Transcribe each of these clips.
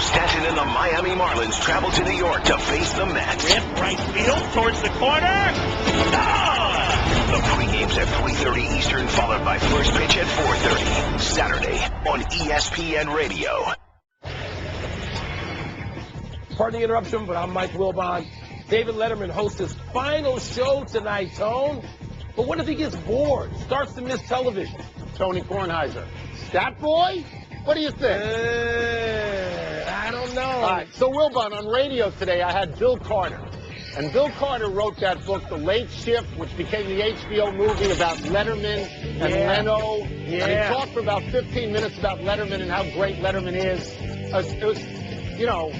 Stanton and the Miami Marlins travel to New York to face the Mets. Rip right field towards the corner. The pregame's at 3:30 Eastern, followed by first pitch at 4:30. Saturday on ESPN Radio. Pardon the interruption, but I'm Mike Wilbon. David Letterman hosts his final show tonight, Tone. But what if he gets bored, starts to miss television? Tony Kornheiser. Stat boy? What do you think? I don't know. All right, so Wilbon, on radio today, I had Bill Carter. And Bill Carter wrote that book, The Late Shift, which became the HBO movie about Letterman and Leno. Yeah. And he talked for about 15 minutes about Letterman and how great Letterman is. It was, you know,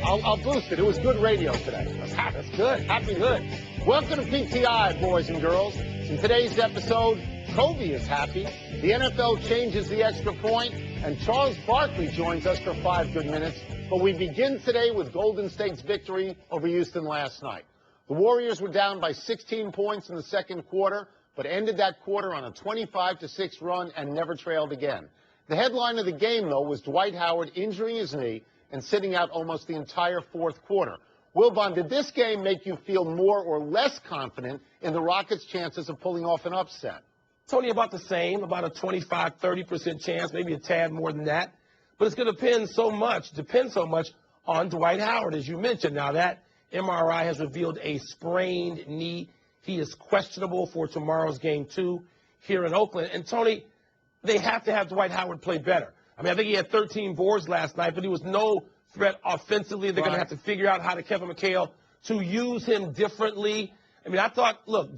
I'll boost it. It was good radio today. That's good. Happy good. Welcome to PTI, boys and girls. In today's episode, Kobe is happy, the NFL changes the extra point, and Charles Barkley joins us for 5 good minutes. But we begin today with Golden State's victory over Houston last night. The Warriors were down by 16 points in the second quarter, but ended that quarter on a 25-6 run and never trailed again. The headline of the game, though, was Dwight Howard injuring his knee and sitting out almost the entire fourth quarter. Wilbon, did this game make you feel more or less confident in the Rockets' chances of pulling off an upset? Tony, about the same, about a 25-30% chance, maybe a tad more than that. But it's going to depend so much on Dwight Howard, as you mentioned. Now, that MRI has revealed a sprained knee. He is questionable for tomorrow's game 2 here in Oakland. And, Tony, they have to have Dwight Howard play better. I mean, I think he had 13 boards last night, but he was no threat offensively. They're going to have to figure out how to Kevin McHale to use him differently. I mean, I thought, look,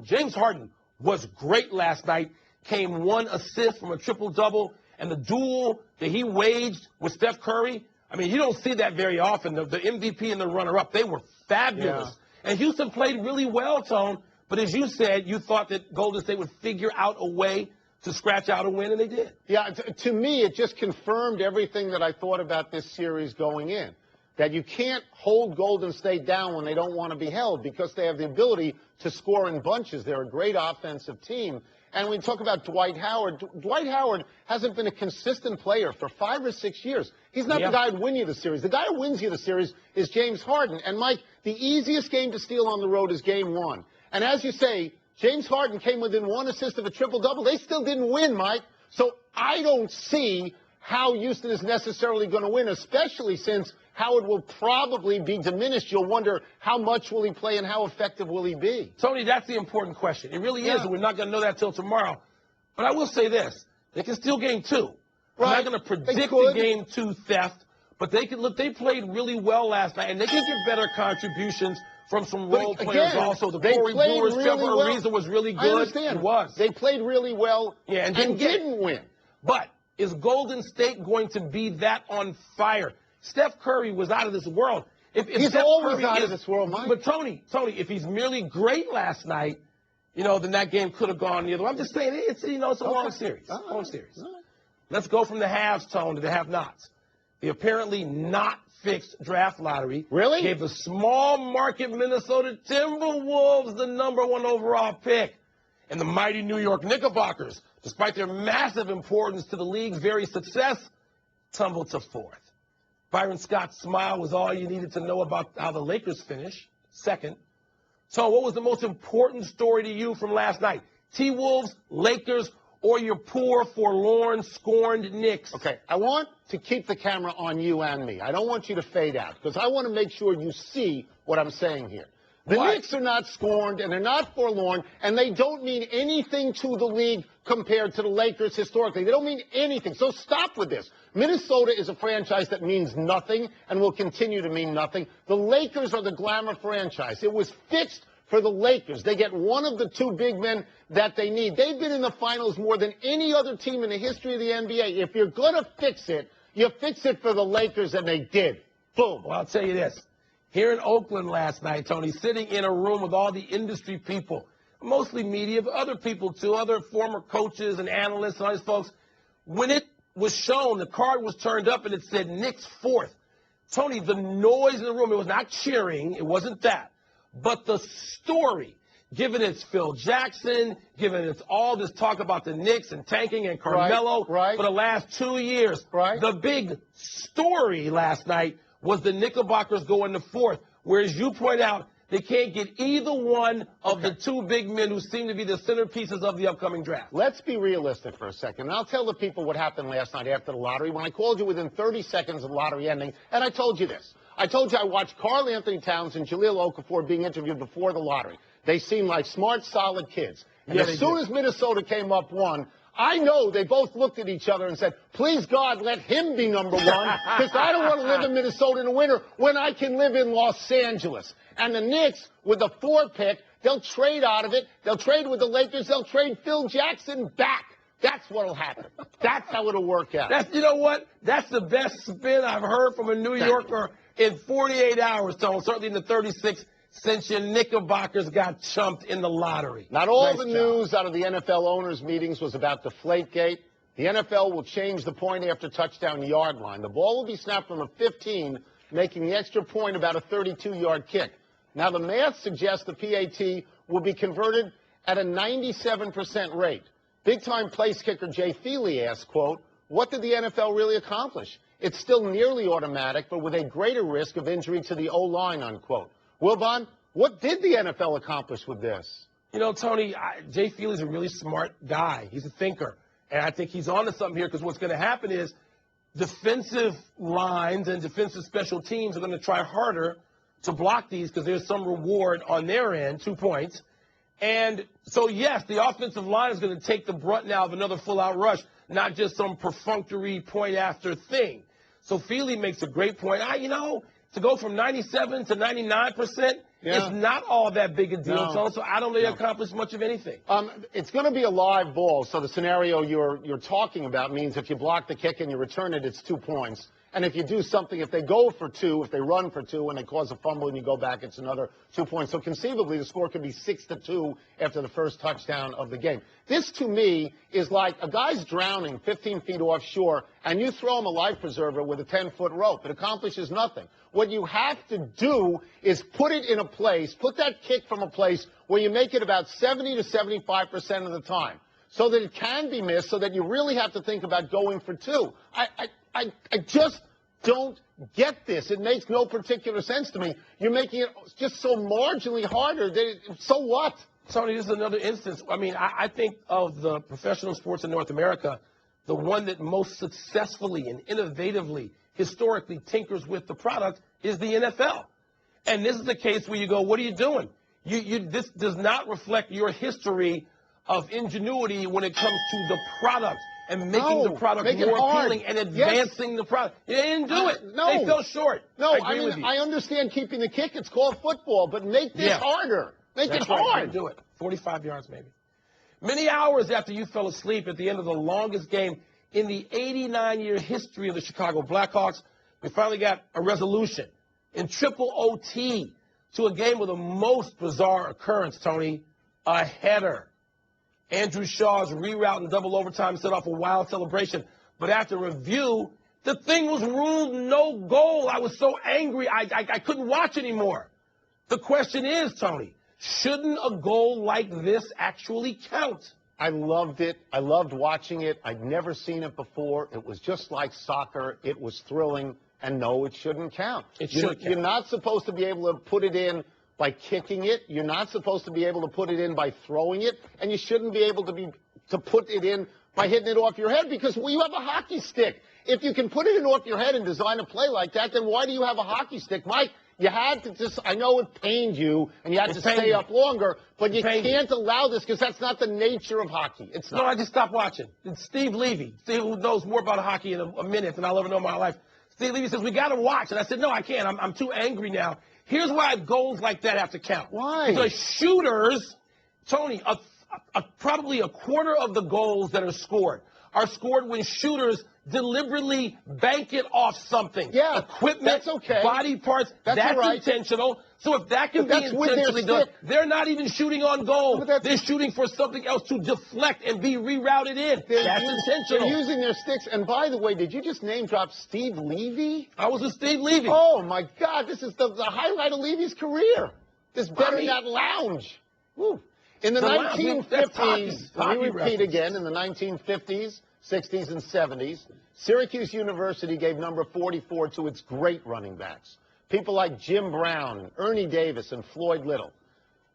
James Harden was great last night, came 1 assist from a triple-double, and the duel that he waged with Steph Curry, I mean, you don't see that very often. The MVP and the runner-up, they were fabulous. Yeah. And Houston played really well, Tone, but as you said, you thought that Golden State would figure out a way to scratch out a win, and they did. Yeah, to me, it just confirmed everything that I thought about this series going in, that you can't hold Golden State down when they don't want to be held because they have the ability to score in bunches. They're a great offensive team. And when we talk about Dwight Howard hasn't been a consistent player for 5 or 6 years. He's not the guy who'd win you the series. The guy who wins you the series is James Harden. And, Mike, the easiest game to steal on the road is game 1. And as you say, James Harden came within 1 assist of a triple-double. They still didn't win, Mike. So I don't see how Houston is necessarily going to win, especially since Howard will probably be diminished. You'll wonder how much will he play and how effective will he be? Tony, that's the important question. It really is, and we're not going to know that till tomorrow. But I will say this. They can steal game 2. Right. I'm not going to predict the game 2 theft, but they can look. They played really well last night, and they can get better contributions from some role players also. The Corey Brewers, Trevor Ariza was really good. I understand. He was. They played really well and didn't win. But is Golden State going to be that on fire? Steph Curry was out of this world. If he's Steph always Curry out of this world, Mike. But Tony, if he's merely great last night, then that game could have gone the other way. I'm just saying, it's a long series. Long series. Let's go from the haves, Tone, to the have-nots. The apparently not fixed draft lottery gave the small market Minnesota Timberwolves the #1 overall pick. And the mighty New York Knickerbockers, despite their massive importance to the league's very success, tumbled to 4th. Byron Scott's smile was all you needed to know about how the Lakers finished. 2nd. So what was the most important story to you from last night? T-Wolves, Lakers, or your poor, forlorn, scorned Knicks? Okay, I want to keep the camera on you and me. I don't want you to fade out because I want to make sure you see what I'm saying here. The Knicks are not scorned, and they're not forlorn, and they don't mean anything to the league compared to the Lakers historically. They don't mean anything. So stop with this. Minnesota is a franchise that means nothing and will continue to mean nothing. The Lakers are the glamour franchise. It was fixed for the Lakers. They get one of the 2 big men that they need. They've been in the finals more than any other team in the history of the NBA. If you're going to fix it, you fix it for the Lakers, and they did. Boom. Well, I'll tell you this. Here in Oakland last night, Tony, sitting in a room with all the industry people, mostly media, but other people too, other former coaches and analysts and all these folks, when it was shown, the card was turned up and it said Knicks 4th. Tony, the noise in the room, it was not cheering, it wasn't that. But the story given it's Phil Jackson, given it's all this talk about the Knicks and tanking and Carmelo right. for the last 2 years, the big story last night was the Knickerbockers going to fourth, whereas you point out they can't get either one of the two big men who seem to be the centerpieces of the upcoming draft. Let's be realistic for a second. And I'll tell the people what happened last night after the lottery when I called you within 30 seconds of the lottery ending, and I told you this. I told you I watched Karl Anthony Towns and Jahlil Okafor being interviewed before the lottery. They seemed like smart, solid kids. And as soon as Minnesota came up one, I know they both looked at each other and said, please, God, let him be number one, because I don't want to live in Minnesota in the winter when I can live in Los Angeles. And the Knicks, with the 4 pick, they'll trade out of it. They'll trade with the Lakers. They'll trade Phil Jackson back. That's what'll happen. That's how it'll work out. You know what? That's the best spin I've heard from a New Yorker in 48 hours, Tone. Certainly in the 36 since your Knickerbockers got chumped in the lottery. Not all the news out of the NFL owners' meetings was about Deflategate. The NFL will change the point after touchdown yard line. The ball will be snapped from a 15, making the extra point about a 32-yard kick. Now, the math suggests the PAT will be converted at a 97% rate. Big-time place kicker Jay Feely asked, quote, what did the NFL really accomplish? It's still nearly automatic, but with a greater risk of injury to the O-line, unquote. Wilbon, what did the NFL accomplish with this? You know, Tony, Jay Feely's a really smart guy. He's a thinker. And I think he's onto something here because what's going to happen is defensive lines and defensive special teams are going to try harder to block these because there's some reward on their end, 2 points. And so, yes, the offensive line is going to take the brunt now of another full-out rush, not just some perfunctory point-after thing. So Feely makes a great point. To go from 97 to 99%, it's not all that big a deal, Tony, so I don't really accomplish much of anything. It's going to be a live ball, so the scenario you're talking about means if you block the kick and you return it, it's 2 points. And if you do something, if they go for 2, if they run for 2, and they cause a fumble and you go back, it's another 2 points. So conceivably, the score could be 6-2 after the first touchdown of the game. This, to me, is like a guy's drowning 15 feet offshore, and you throw him a life preserver with a 10-foot rope. It accomplishes nothing. What you have to do is put it in a place, put that kick from a place where you make it about 70 to 75% of the time, so that it can be missed, so that you really have to think about going for 2. I just don't get this. It makes no particular sense to me. You're making it just so marginally harder. So what? Tony, this is another instance. I think of the professional sports in North America, the one that most successfully and innovatively, historically tinkers with the product is the NFL. And this is the case where you go, what are you doing? This does not reflect your history of ingenuity when it comes to the product and making the product more appealing and advancing the product. They didn't do it. They fell short. I understand keeping the kick. It's called football, but make this harder. Make it hard. Do it. 45 yards maybe. Many hours after you fell asleep at the end of the longest game in the 89-year history of the Chicago Blackhawks, we finally got a resolution in triple OT to a game with the most bizarre occurrence, Tony, a header. Andrew Shaw's reroute in double overtime set off a wild celebration. But after review, the thing was ruled no goal. I was so angry, I couldn't watch anymore. The question is, Tony, shouldn't a goal like this actually count? I loved it. I loved watching it. I'd never seen it before. It was just like soccer. It was thrilling. And no, it shouldn't count. It should count. You're not supposed to be able to put it in by kicking it. You're not supposed to be able to put it in by throwing it, and you shouldn't be able to put it in by hitting it off your head because you have a hockey stick. If you can put it in off your head and design a play like that, then why do you have a hockey stick? Mike, you had to I know it pained you, and you had to stay up longer, but you can't allow this because that's not the nature of hockey. It's not. No, I just stopped watching. It's Steve Levy, who knows more about hockey in a minute than I'll ever know in my life. Steve Levy says, we got to watch. And I said, no, I can't. I'm too angry now. Here's why goals like that have to count. Why? Because shooters, Tony, probably a quarter of the goals that are scored when shooters deliberately bank it off something. Yeah, equipment, that's okay. Body parts, that's right. Intentional. So if that can be intentionally done, they're not even shooting on goal. They're shooting for something else to deflect and be rerouted in. That's intentional. They're using their sticks. And by the way, did you just name drop Steve Levy? I was with Steve Levy. Oh, my God. This is the highlight of Levy's career. This better not lounge. Woo. In the Lions, 1950s, let me repeat reference. again, in the 1950s, 60s, and 70s, Syracuse University gave number 44 to its great running backs. People like Jim Brown, and Ernie Davis, and Floyd Little.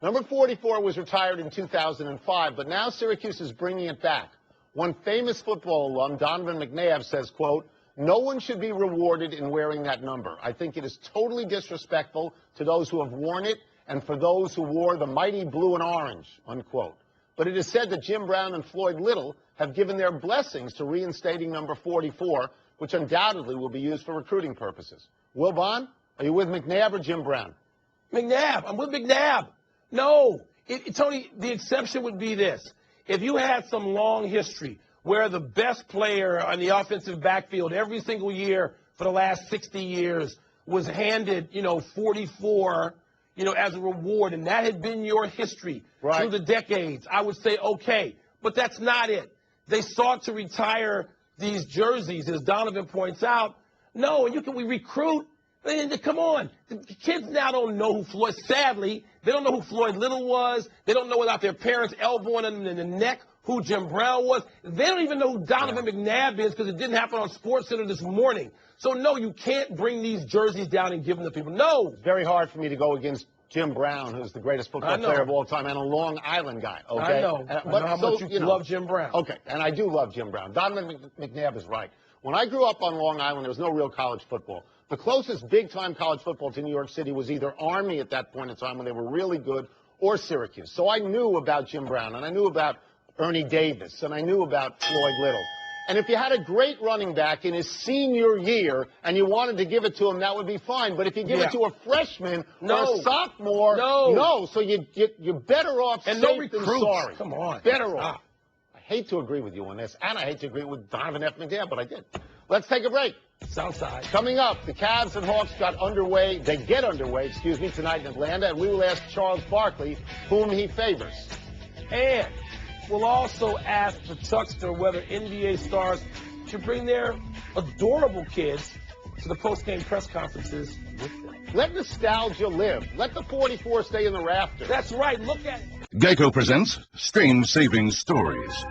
Number 44 was retired in 2005, but now Syracuse is bringing it back. One famous football alum, Donovan McNabb, says, quote, "No one should be rewarded in wearing that number. I think it is totally disrespectful to those who have worn it and for those who wore the mighty blue and orange," unquote. But it is said that Jim Brown and Floyd Little have given their blessings to reinstating number 44, which undoubtedly will be used for recruiting purposes. Wilbon, are you with McNabb or Jim Brown? McNabb. I'm with McNabb. No. Tony, the exception would be this. If you had some long history where the best player on the offensive backfield every single year for the last 60 years was handed, 44, as a reward, and that had been your history through the decades, I would say, okay. But that's not it. They sought to retire these jerseys, as Donovan points out. No, we recruit. Come on. The kids now don't know who Floyd, sadly, they don't know who Floyd Little was. They don't know without their parents elbowing them in the neck who Jim Brown was. They don't even know who Donovan McNabb is because it didn't happen on SportsCenter this morning. So, no, you can't bring these jerseys down and give them to people. No. It's very hard for me to go against Jim Brown, who's the greatest football player of all time, and a Long Island guy. Okay? I know. I know how much you love Jim Brown. Okay, and I do love Jim Brown. Donovan McNabb is right. When I grew up on Long Island, there was no real college football. The closest big-time college football to New York City was either Army at that point in time when they were really good, or Syracuse. So I knew about Jim Brown, and I knew about Ernie Davis, and I knew about Floyd Little. And if you had a great running back in his senior year and you wanted to give it to him, that would be fine. But if you give it to a freshman or a sophomore, no. So you're better off and safe than sorry. Come on. Better off. I hate to agree with you on this, and I hate to agree with Donovan F. McNabb, but I did. Let's take a break. Southside. Coming up, the Cavs and Hawks get underway tonight in Atlanta, and we will ask Charles Barkley whom he favors. And we'll also ask the Chuckster whether NBA stars should bring their adorable kids to the post-game press conferences with them. Let nostalgia live. Let the 44 stay in the rafters. That's right. Look at it. Geico presents Strange Saving Stories.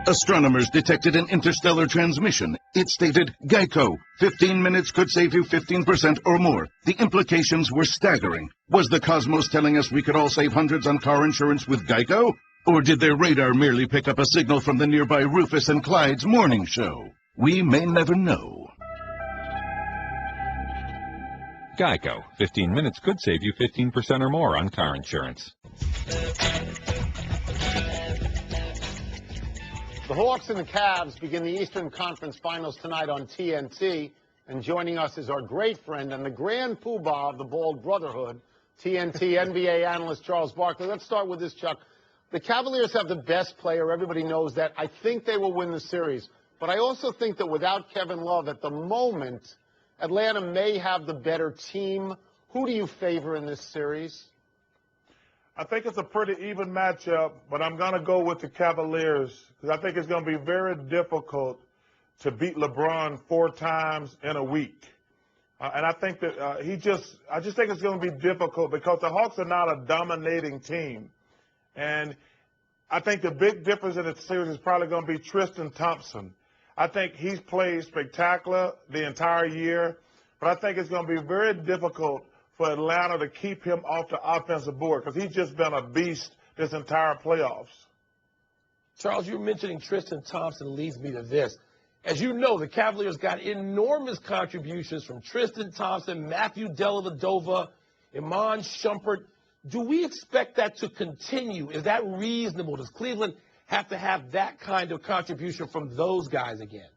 Astronomers detected an interstellar transmission. It stated, Geico, 15 minutes could save you 15% or more. The implications were staggering. Was the cosmos telling us we could all save hundreds on car insurance with Geico? Or did their radar merely pick up a signal from the nearby Rufus and Clyde's morning show? We may never know. Geico. 15 minutes could save you 15% or more on car insurance. The Hawks and the Cavs begin the Eastern Conference Finals tonight on TNT. And joining us is our great friend and the grand poobah of the Bald Brotherhood, TNT NBA analyst Charles Barkley. Let's start with this, Chuck. The Cavaliers have the best player. Everybody knows that. I think they will win the series. But I also think that without Kevin Love at the moment, Atlanta may have the better team. Who do you favor in this series? I think it's a pretty even matchup, but I'm going to go with the Cavaliers because I think it's going to be very difficult to beat LeBron 4 times in a week. And I think that I just think it's going to be difficult because the Hawks are not a dominating team. And I think the big difference in the series is probably going to be Tristan Thompson. I think he's played spectacular the entire year, but I think it's going to be very difficult for Atlanta to keep him off the offensive board because he's just been a beast this entire playoffs. Charles, you're mentioning Tristan Thompson leads me to this. As you know, the Cavaliers got enormous contributions from Tristan Thompson, Matthew Dellavedova, Iman Shumpert. Do we expect that to continue? Is that reasonable? Does Cleveland have to have that kind of contribution from those guys again?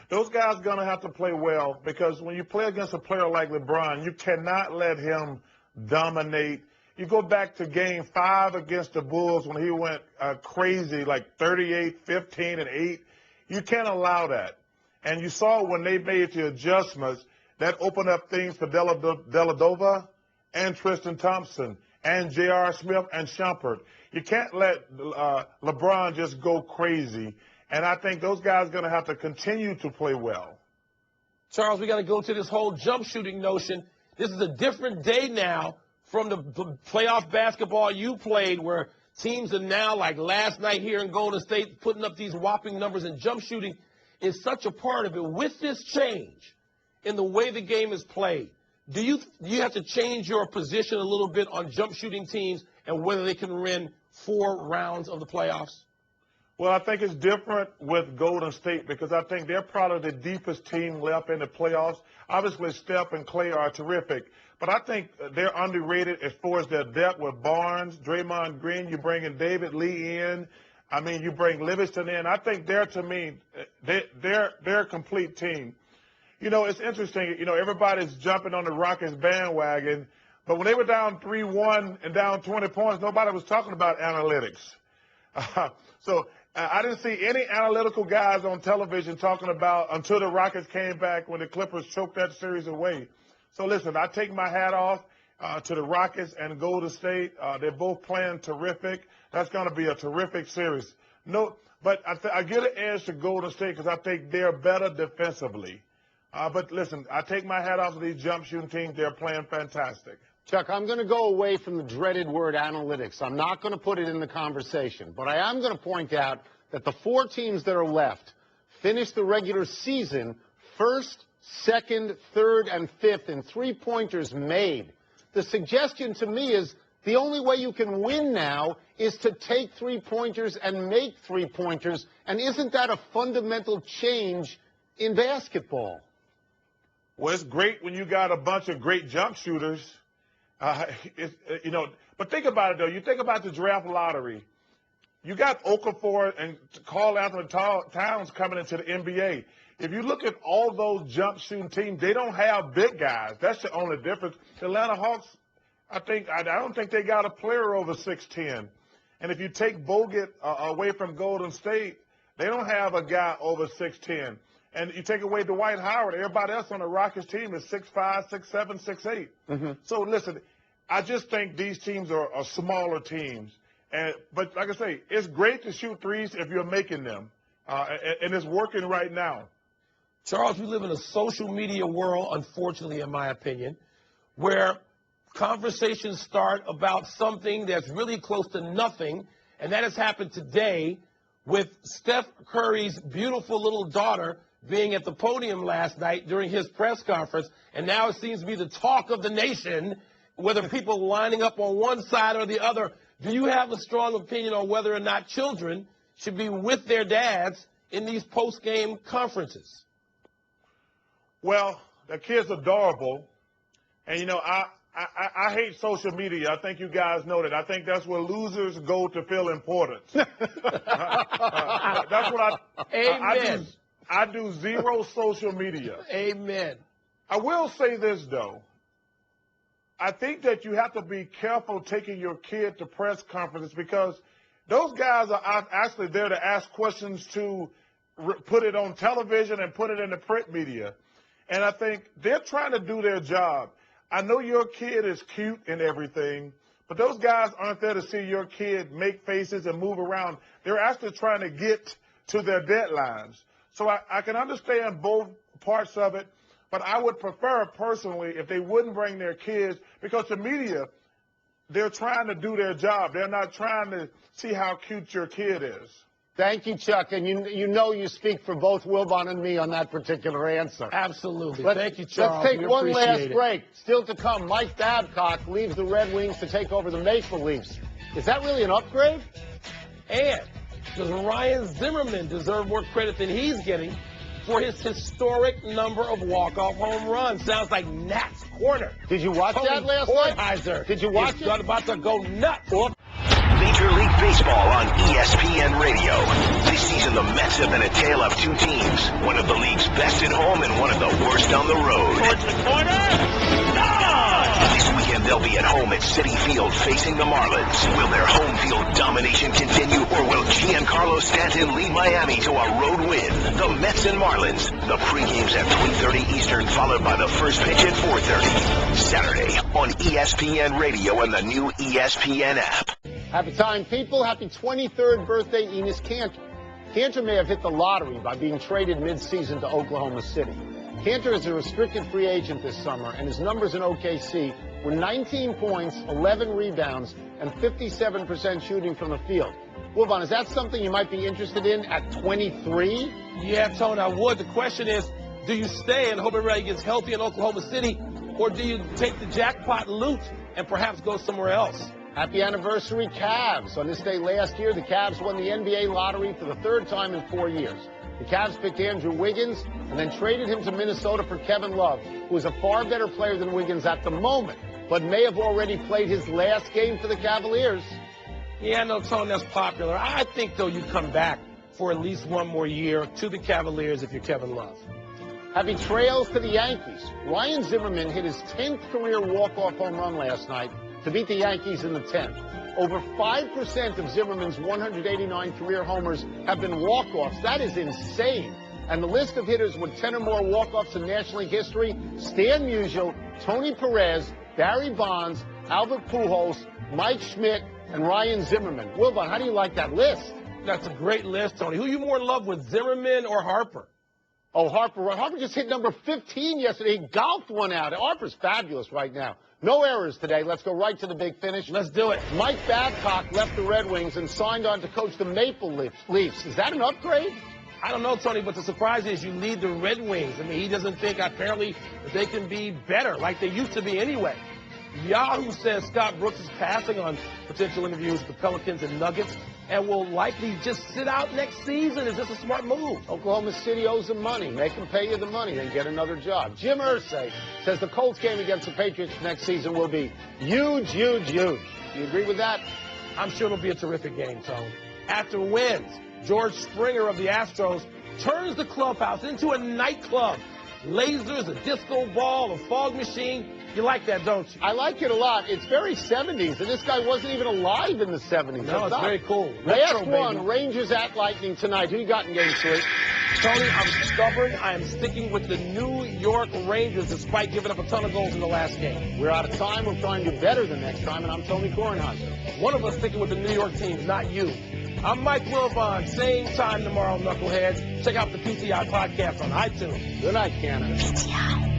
Those guys are going to have to play well because when you play against a player like LeBron, you cannot let him dominate. You go back to Game 5 against the Bulls when he went crazy, like 38, 15, and 8. You can't allow that. And you saw when they made the adjustments, that opened up things for Dellavedova and Tristan Thompson and J.R. Smith and Shumpert. You can't let LeBron just go crazy. And I think those guys are going to have to continue to play well. Charles, we got to go to this whole jump shooting notion. This is a different day now from the playoff basketball you played, where teams are now, like last night here in Golden State, putting up these whopping numbers, and jump shooting is such a part of it. With this change in the way the game is played, do you have to change your position a little bit on jump shooting teams and whether they can win 4 rounds of the playoffs? Well, I think it's different with Golden State because I think they're probably the deepest team left in the playoffs. Obviously, Steph and Clay are terrific, but I think they're underrated as far as their depth with Barnes, Draymond Green. You bring in David Lee in. I mean, you bring Livingston in. I think they're, to me, they're a complete team. You know, it's interesting. You know, everybody's jumping on the Rockets bandwagon, but when they were down 3-1 and down 20 points, nobody was talking about analytics. So I didn't see any analytical guys on television talking about until the Rockets came back when the Clippers choked that series away. So listen, I take my hat off to the Rockets and Golden State. They're both playing terrific. That's going to be a terrific series. No, but I give an edge to Golden State because I think they're better defensively. But listen, I take my hat off to these jump shooting teams. They're playing fantastic. Chuck, I'm going to go away from the dreaded word analytics. I'm not going to put it in the conversation, but I am going to point out that the 4 teams that are left finished the regular season first, second, third, and fifth in 3-pointers made. The suggestion to me is the only way you can win now is to take 3-pointers and make 3-pointers, and isn't that a fundamental change in basketball? Well, it's great when you got a bunch of great jump shooters. You know, but think about it, though. You think about the draft lottery. You got Okafor and Karl Anthony Towns coming into the NBA. If you look at all those jump shooting teams, they don't have big guys. That's the only difference. The Atlanta Hawks, I don't think they got a player over 6'10". And if you take Bogut away from Golden State, they don't have a guy over 6'10". And you take away Dwight Howard, everybody else on the Rockets team is 6'5", 6'7", 6'8". Mm-hmm. So, listen, I just think these teams are smaller teams. But, like I say, it's great to shoot threes if you're making them. And it's working right now. Charles, we live in a social media world, unfortunately, in my opinion, where conversations start about something that's really close to nothing, and that has happened today with Steph Curry's beautiful little daughter being at the podium last night during his press conference, and now it seems to be the talk of the nation, whether people lining up on one side or the other. Do you have a strong opinion on whether or not children should be with their dads in these post-game conferences? Well, the kid's adorable, and, you know, I hate social media. I think you guys know that. I think that's where losers go to feel important. That's what Amen. I do zero social media. Amen. I will say this, though. I think that you have to be careful taking your kid to press conferences because those guys are actually there to ask questions, to put it on television and put it in the print media. And I think they're trying to do their job. I know your kid is cute and everything, but those guys aren't there to see your kid make faces and move around. They're actually trying to get to their deadlines. So I can understand both parts of it, but I would prefer personally if they wouldn't bring their kids, because the media, they're trying to do their job. They're not trying to see how cute your kid is. Thank you, Chuck. And you know you speak for both Wilbon and me on that particular answer. Absolutely. Thank you, Charles. Let's take one last break. Still to come, Mike Babcock leaves the Red Wings to take over the Maple Leafs. Is that really an upgrade? And does Ryan Zimmerman deserve more credit than he's getting for his historic number of walk-off home runs? Sounds like Nat's Corner. Did you watch that last night? Kornheiser. Did you watch it? About to go nuts. Major League Baseball on ESPN Radio. This season, the Mets have been a tale of two teams. One of the league's best at home and one of the worst on the road. Towards the corner. This weekend, they'll be at home at Citi Field facing the Marlins. Will their home field domination continue, or will Giancarlo Stanton lead Miami to a road win? The Mets and Marlins. The pregames at 3:30 Eastern, followed by the first pitch at 4:30. Saturday on ESPN Radio and the new ESPN app. Happy time, people. Happy 23rd birthday, Enes Kanter. Kanter may have hit the lottery by being traded mid-season to Oklahoma City. Kanter is a restricted free agent this summer, and his numbers in OKC were 19 points, 11 rebounds, and 57% shooting from the field. Wilbon, is that something you might be interested in at 23? Yeah, Tony, I would. The question is, do you stay and hope everybody gets healthy in Oklahoma City, or do you take the jackpot loot and perhaps go somewhere else? Happy anniversary, Cavs. On this day last year, the Cavs won the NBA lottery for the third time in 4 years. The Cavs picked Andrew Wiggins and then traded him to Minnesota for Kevin Love, who is a far better player than Wiggins at the moment, but may have already played his last game for the Cavaliers. Yeah, no, Tony, that's popular. I think, though, you come back for at least one more year to the Cavaliers if you're Kevin Love. Happy trails to the Yankees. Ryan Zimmerman hit his 10th career walk-off home run last night to beat the Yankees in the 10th. Over 5% of Zimmerman's 189 career homers have been walk-offs. That is insane. And the list of hitters with 10 or more walk-offs in National League history: Stan Musial, Tony Perez, Barry Bonds, Albert Pujols, Mike Schmidt, and Ryan Zimmerman. Wilbon, how do you like that list? That's a great list, Tony. Who are you more in love with, Zimmerman or Harper? Oh, Harper. Harper just hit number 15 yesterday. He golfed one out. Harper's fabulous right now. No errors today. Let's go right to the big finish. Let's do it. Mike Babcock left the Red Wings and signed on to coach the Maple Leafs. Is that an upgrade? I don't know, Tony, but the surprise is you lead the Red Wings. I mean, he doesn't think, apparently, that they can be better like they used to be anyway. Yahoo says Scott Brooks is passing on potential interviews with the Pelicans and Nuggets and will likely just sit out next season. Is this a smart move? Oklahoma City owes them money. Make them pay you the money, then get another job. Jim Irsay says the Colts game against the Patriots next season will be huge, huge, huge. Do you agree with that? I'm sure it'll be a terrific game, Tone. After wins, George Springer of the Astros turns the clubhouse into a nightclub. Lasers, a disco ball, a fog machine. You like that, don't you? I like it a lot. It's very 70s, and this guy wasn't even alive in the 70s. No, it's very cool. Last Retro, one, baby. Rangers at Lightning tonight. Who you got in Game 3? Tony, I'm stubborn. I am sticking with the New York Rangers despite giving up a ton of goals in the last game. We're out of time. We'll try and do better the next time, and I'm Tony Kornheiser. One of us sticking with the New York teams, not you. I'm Mike Wilbon. Same time tomorrow, knuckleheads. Check out the PTI podcast on iTunes. Good night, Canada. PTI.